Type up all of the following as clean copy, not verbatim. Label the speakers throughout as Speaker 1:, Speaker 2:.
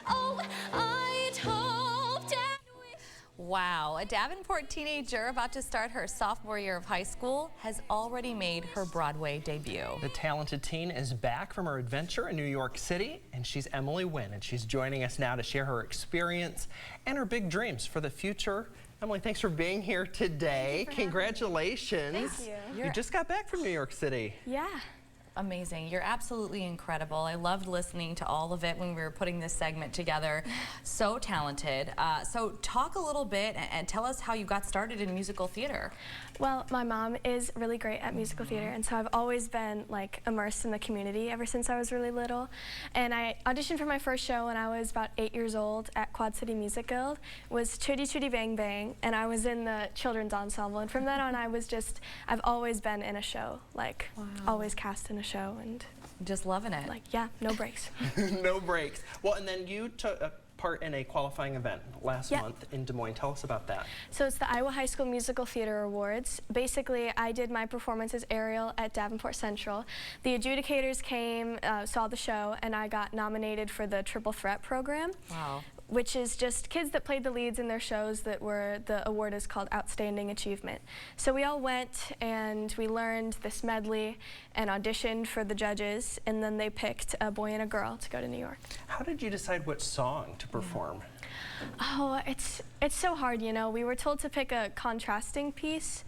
Speaker 1: Oh, I'd hoped and wished.
Speaker 2: Wow, a Davenport teenager about to start her sophomore year of high school has already made her Broadway debut.
Speaker 3: The talented teen is back from her adventure in New York City, and she's Winn, and she's joining us now to share her experience and her big dreams for the future. Emily, thanks for being here today. Congratulations.
Speaker 4: Thank you.
Speaker 3: You just got back from New York City.
Speaker 4: Yeah.
Speaker 2: Amazing. You're absolutely incredible. I loved listening to all of it when we were putting this segment together. So talented. So talk a little bit and tell us how you got started in musical theater.
Speaker 4: Well, my mom is really great at musical theater, and so I've always been like immersed in the community ever since I was really little. And I auditioned for my first show when I was about 8 years old at Quad City Music Guild. It was Chitty Chitty Bang Bang, and I was in the children's ensemble. And from then on, I've always been in a show, like always cast in a show, and
Speaker 2: just loving it.
Speaker 4: like, yeah, no breaks.
Speaker 3: No breaks. Well, and then you took part in a qualifying event last month in Des Moines. Tell us about that.
Speaker 4: So it's the Iowa High School Musical Theater Awards. Basically, I did my performance as Ariel at Davenport Central. The adjudicators came, saw the show, and I got nominated for the Triple Threat program.
Speaker 2: Wow.
Speaker 4: Which is just kids that played the leads in their shows the award is called Outstanding Achievement. So we all went and we learned this medley and auditioned for the judges, and then they picked a boy and a girl to go to New York.
Speaker 3: How did you decide what song to perform?
Speaker 4: Oh, it's so hard, you know. We were told to pick a contrasting piece.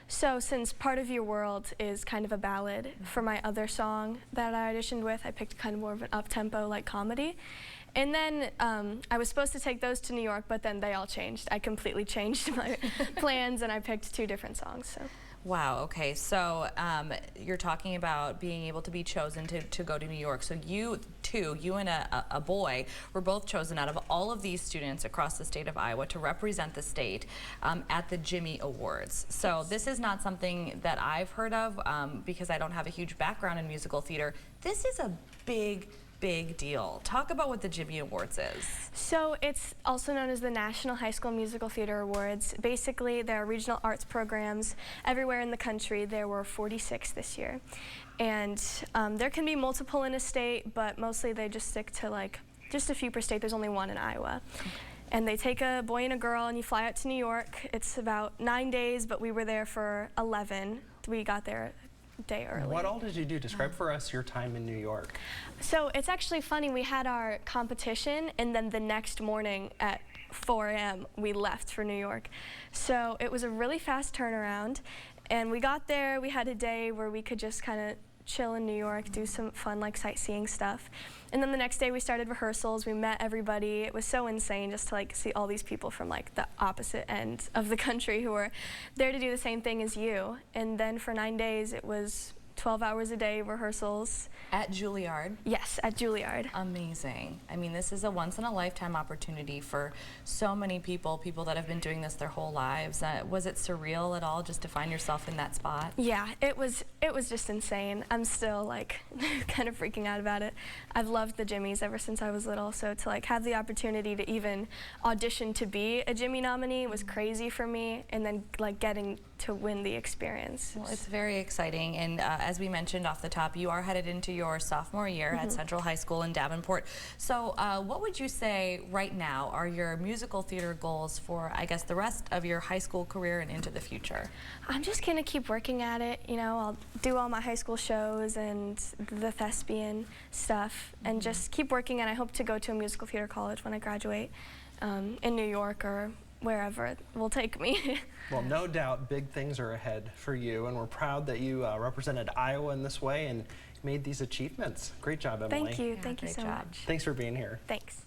Speaker 4: So since Part of Your World is kind of a ballad, for my other song that I auditioned with, I picked kind of more of an up-tempo like comedy. And then I was supposed to take those to New York, but then they all changed. I completely changed my plans, and I picked 2 different songs. So.
Speaker 2: Wow, okay, so you're talking about being able to be chosen to go to New York. So you and a boy were both chosen out of all of these students across the state of Iowa to represent the state at the Jimmy Awards. So this is not something that I've heard of because I don't have a huge background in musical theater. This is a big deal. Talk about what the Jimmy Awards is.
Speaker 4: So it's also known as the National High School Musical Theater Awards. Basically, there are regional arts programs everywhere in the country. There were 46 this year. And there can be multiple in a state, but mostly they just stick to like just a few per state. There's only 1 in Iowa. And they take a boy and a girl, and you fly out to New York. It's about 9 days, but we were there for 11. We got there a day early.
Speaker 3: What all did you do? Describe for us your time in New York.
Speaker 4: So it's actually funny, we had our competition, and then the next morning at 4 a.m. we left for New York. So it was a really fast turnaround, and we got there, we had a day where we could just kind of chill in New York, do some fun like sightseeing stuff. And then the next day we started rehearsals, we met everybody. It was so insane just to like see all these people from like the opposite end of the country who were there to do the same thing as you. And then for 9 days it was 12 hours a day rehearsals.
Speaker 2: At Juilliard?
Speaker 4: Yes, at Juilliard.
Speaker 2: Amazing. I mean, this is a once-in-a-lifetime opportunity for so many people that have been doing this their whole lives. Was it surreal at all just to find yourself in that spot?
Speaker 4: Yeah, it was just insane. I'm still like kind of freaking out about it. I've loved the Jimmys ever since I was little, so to like have the opportunity to even audition to be a Jimmy nominee was crazy for me, and then like getting to win the experience.
Speaker 2: Well, it's very exciting, and as we mentioned off the top, you are headed into your sophomore year at Central High School in Davenport. So what would you say right now are your musical theater goals for, I guess, the rest of your high school career and into the future?
Speaker 4: I'm just gonna keep working at it. You know, I'll do all my high school shows and the thespian stuff, and just keep working, and I hope to go to a musical theater college when I graduate in New York or wherever it will take me.
Speaker 3: Well, no doubt big things are ahead for you, and we're proud that you represented Iowa in this way and made these achievements. Great job, Emily.
Speaker 4: Thank you. Thank you so
Speaker 2: job.
Speaker 4: much.
Speaker 3: Thanks for being here.
Speaker 4: Thanks.